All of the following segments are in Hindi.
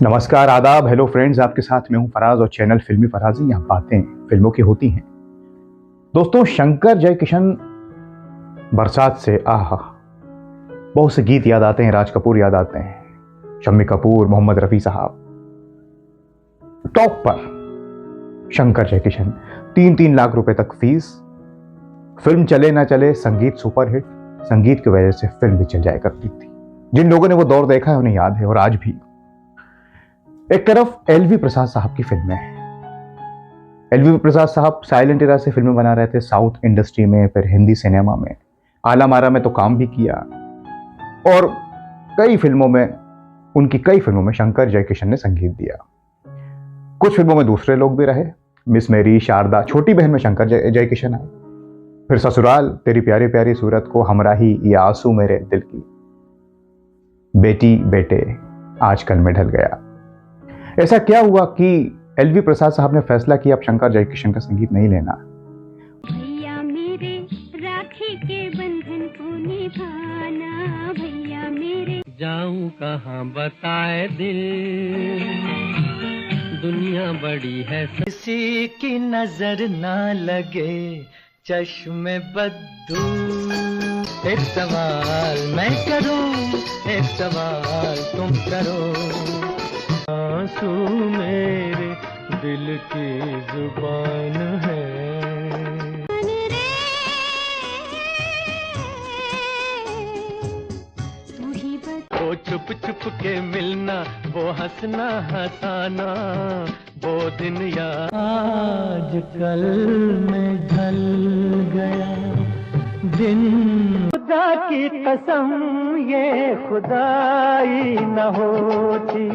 नमस्कार, आदाब, हेलो फ्रेंड्स। आपके साथ मैं हूं फराज और चैनल फिल्मी फराजी। यहाँ बातें फिल्मों की होती हैं। दोस्तों, शंकर जयकिशन बरसात से आहा बहुत से गीत याद आते हैं। राज कपूर याद आते हैं, शम्मी कपूर, मोहम्मद रफ़ी साहब। टॉप पर शंकर जयकिशन, 3-3 लाख रुपए तक फीस। फिल्म चले ना चले, संगीत सुपरहिट। संगीत की वजह से फिल्म भी चल जाया करती थी। जिन लोगों ने वो दौर देखा है उन्हें याद है, और आज भी। एक तरफ एलवी प्रसाद साहब की फिल्में हैं। एलवी प्रसाद साहब साइलेंट एरा से फिल्में बना रहे थे, साउथ इंडस्ट्री में, फिर हिंदी सिनेमा में, आला मारा में तो काम भी किया, और कई फिल्मों में शंकर जयकिशन ने संगीत दिया। कुछ फिल्मों में दूसरे लोग भी रहे, मिस मेरी, शारदा, छोटी बहन में शंकर जयकिशन आए, फिर ससुराल, तेरी प्यारी प्यारी सूरत को, हमराही, ये आंसू मेरे दिल की, बेटी बेटे, आजकल में ढल गया। ऐसा क्या हुआ कि एलवी प्रसाद साहब ने फैसला किया अब शंकर जयकिशन का संगीत नहीं लेना। भैया मेरे राखी के बंधन को निभाना, भैया मेरे जाऊं कहाँ बताए दिल, दुनिया बड़ी है, किसी की नजर ना लगे, चश्मे बद्दू। एक सवाल मैं करूं, एक सवाल तुम करो, आंसू मेरे दिल की जुबान है। वो छुप छुप के मिलना, वो हंसना हंसाना, वो दिन याद आजकल में ढल गया दिन। खुदा की कसम ये खुदाई न होती,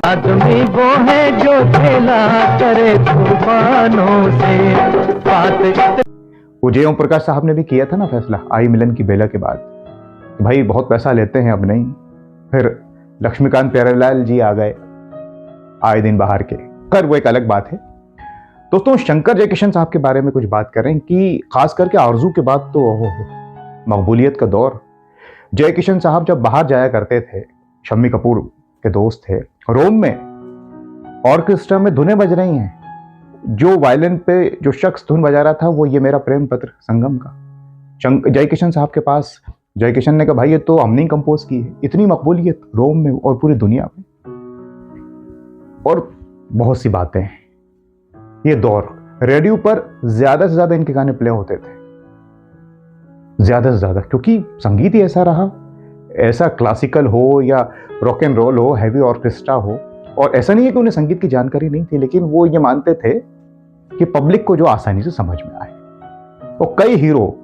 आदमी वो है जो खेला करे तूफानों से बात। जय ओम प्रकाश साहब ने भी किया था ना फैसला आई मिलन की बेला के बाद, भाई बहुत पैसा लेते हैं, अब नहीं। फिर लक्ष्मीकांत प्यारेलाल जी आ गए, आए दिन बाहर के, कर वो एक अलग बात है। दोस्तों, शंकर जयकिशन साहब के बारे में कुछ बात करें कि खास करके आरजू के बाद तो मकबूलियत का दौर। जयकिशन साहब जब बाहर जाया करते थे, शम्मी कपूर के दोस्त थे, रोम में ऑर्केस्ट्रा में धुनें बज रही हैं, जो वायलिन पे जो शख्स धुन बजा रहा था वो ये मेरा प्रेम पत्र संगम का जयकिशन साहब के पास। जयकिशन ने कहा भाई ये तो हमने कंपोज की है। इतनी मकबूलियत रोम में और पूरी दुनिया में। और बहुत सी बातें हैं। ये दौर रेडियो पर ज्यादा से ज्यादा इनके गाने प्ले होते थे, ज्यादा से ज्यादा, क्योंकि संगीत ही ऐसा रहा। ऐसा क्लासिकल हो या रॉक एंड रोल हो, हैवी ऑर्केस्ट्रा हो, और ऐसा नहीं है कि उन्हें संगीत की जानकारी नहीं थी, लेकिन वो ये मानते थे कि पब्लिक को जो आसानी से समझ में आए। और कई हीरो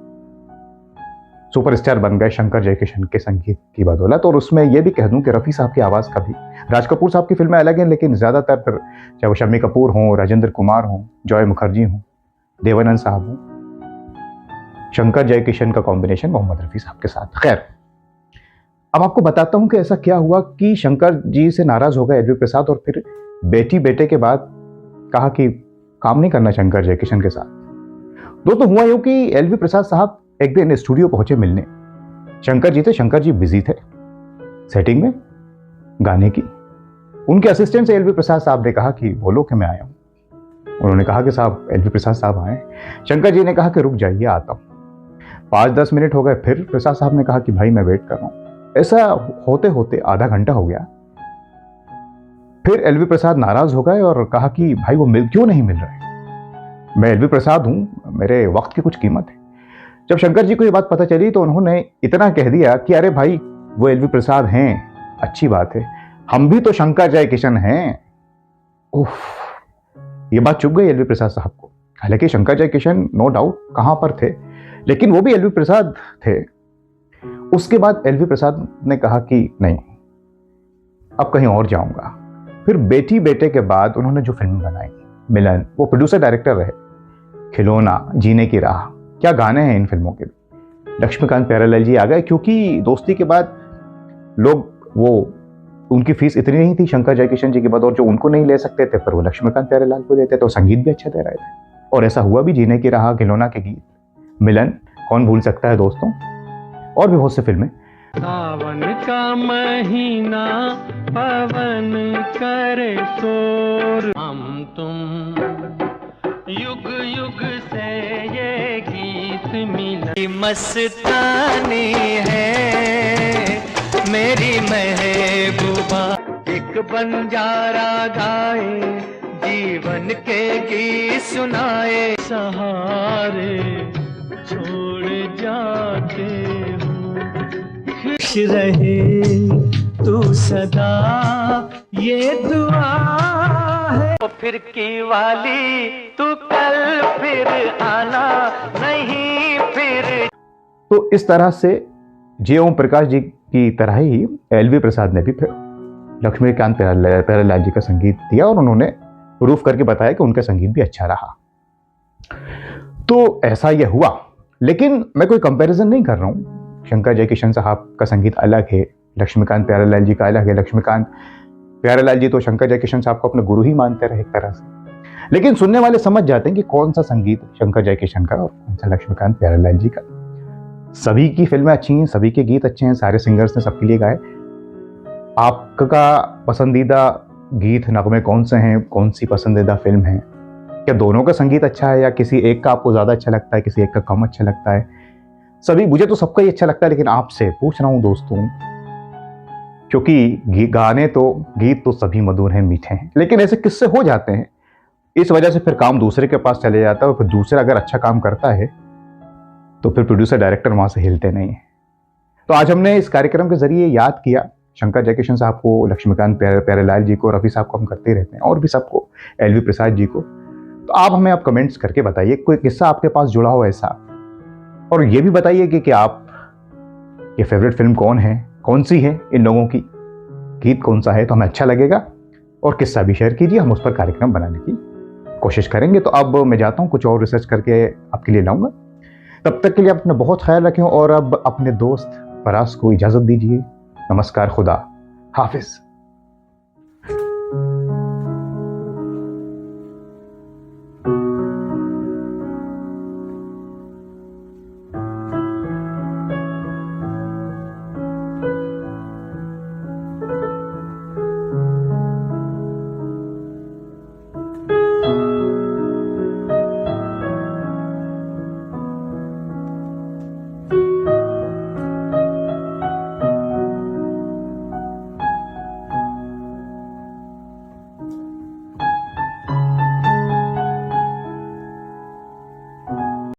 सुपरस्टार बन गए शंकर जयकिशन के संगीत की बदौलत। और उसमें यह भी कह दूं कि रफ़ी साहब की आवाज़ का भी, राज कपूर साहब की फिल्में अलग हैं, लेकिन ज़्यादातर फिर चाहे वो शम्मी कपूर हों, राजेंद्र कुमार हों, जॉय मुखर्जी हों, देवानंद साहब हों, शंकर जयकिशन का कॉम्बिनेशन मोहम्मद रफ़ी साहब के साथ। खैर, अब आपको बताता हूं कि ऐसा क्या हुआ कि शंकर जी से नाराज हो गए एलवी प्रसाद, और फिर बेटी बेटे के बाद कहा कि काम नहीं करना शंकर जयकिशन के साथ। दोस्तों, हुआ यूं कि एलवी प्रसाद साहब एक दिन स्टूडियो पहुंचे मिलने। शंकर जी थे, शंकर जी बिजी थे सेटिंग में गाने की। उनके असिस्टेंट से एलवी प्रसाद साहब ने कहा कि बोलो कि मैं आया हूं। उन्होंने कहा कि साहब एलवी प्रसाद साहब आए। शंकर जी ने कहा कि रुक जाइए, आता हूं। 5-10 मिनट हो गए, फिर प्रसाद साहब ने कहा कि भाई मैं वेट कर रहा हूं। ऐसा होते होते आधा घंटा हो गया। फिर एलवी प्रसाद नाराज हो गए और कहा कि भाई वो क्यों नहीं मिल रहे, मैं एलवी प्रसाद हूं, मेरे वक्त की कुछ कीमत है। जब शंकर जी को ये बात पता चली तो उन्होंने इतना कह दिया कि अरे भाई वो एलवी प्रसाद हैं, अच्छी बात है, हम भी तो शंकर जयकिशन हैं। उफ, ये बात चुभ गई एलवी प्रसाद साहब को। हालांकि शंकर जयकिशन नो डाउट कहां पर थे, लेकिन वो भी एलवी प्रसाद थे। उसके बाद एलवी प्रसाद ने कहा कि नहीं, अब कहीं और जाऊंगा। फिर बेटी बेटे के बाद उन्होंने जो फिल्म बनाई मिलन, वो प्रोड्यूसर डायरेक्टर रहे। खिलौना, जीने की राह, क्या गाने हैं इन फिल्मों के भी। लक्ष्मीकांत प्यारेलाल जी आ गए, क्योंकि दोस्ती के बाद लोग वो उनकी फीस इतनी नहीं थी शंकर जयकिशन जी के बाद, और जो उनको नहीं ले सकते थे पर वो लक्ष्मीकांत प्यारेलाल को देते, तो संगीत भी अच्छा दे रहे थे। और ऐसा हुआ भी, जीने की राह, खिलौना के गीत, मिलन, कौन भूल सकता है दोस्तों, और भी बहुत से फिल्में। सावन का महीना पवन करे शोर, हम तुम युग युग से ये गीत मिला, मस्तानी है मेरी महबूबा। एक बंजारा गाए जीवन के गीत सुनाए, सहारे छोड़ जाते हो, खुश रहे तू सदा ये दुआ है। तो फिर की वाली तू कल फिर आना नहीं फिर। तो इस तरह से जे ओम प्रकाश जी की तरह ही एलवी प्रसाद ने भी फिर लक्ष्मीकांत प्यारेलाल जी का संगीत दिया, और उन्होंने प्रूफ करके बताया कि उनका संगीत भी अच्छा रहा। तो ऐसा यह हुआ, लेकिन मैं कोई कंपैरिजन नहीं कर रहा हूँ। शंकर जयकिशन साहब का संगीत अलग है, लक्ष्मीकांत प्यारेलाल जी का अलग है। लक्ष्मीकांत प्यारेलाल जी तो शंकर जयकिशन साहब को अपने गुरु ही मानते रहे एक तरह से, लेकिन सुनने वाले समझ जाते हैं कि कौन सा संगीत शंकर जयकिशन का और कौन सा लक्ष्मीकांत प्यारेलाल जी का। सभी की फिल्में अच्छी हैं, सभी के गीत अच्छे हैं, सारे सिंगर्स ने सबके लिए गाए। आपका पसंदीदा गीत नगमे कौन से हैं, कौन सी पसंदीदा फिल्म है, क्या दोनों का संगीत अच्छा है या किसी एक का आपको ज़्यादा अच्छा लगता है, किसी एक का कम अच्छा लगता है? सभी, मुझे तो सबका ही अच्छा लगता है, लेकिन आपसे पूछ रहा हूँ दोस्तों, क्योंकि गाने तो, गीत तो सभी मधुर हैं, मीठे हैं, लेकिन ऐसे किस्से हो जाते हैं, इस वजह से फिर काम दूसरे के पास चले जाता है, और फिर दूसरा अगर अच्छा काम करता है तो फिर प्रोड्यूसर डायरेक्टर वहाँ से हिलते नहीं हैं। तो आज हमने इस कार्यक्रम के जरिए याद किया शंकर जयकिशन साहब को, लक्ष्मीकांत प्यारेलाल जी को, रफ़ी साहब को हम करते रहते हैं, और भी सबको, एलवी प्रसाद जी को। तो आप हमें आप कमेंट्स करके बताइए कोई किस्सा आपके पास जुड़ा हो ऐसा, और ये भी बताइए कि आप ये फेवरेट फिल्म कौन है, कौन सी है, इन लोगों की गीत कौन सा है, तो हमें अच्छा लगेगा। और किस्सा भी शेयर कीजिए, हम उस पर कार्यक्रम बनाने की कोशिश करेंगे। तो अब मैं जाता हूँ, कुछ और रिसर्च करके आपके लिए लाऊंगा। तब तक के लिए अपना बहुत ख्याल रखें, और अब अपने दोस्त फराज को इजाज़त दीजिए। नमस्कार, खुदा हाफिज़।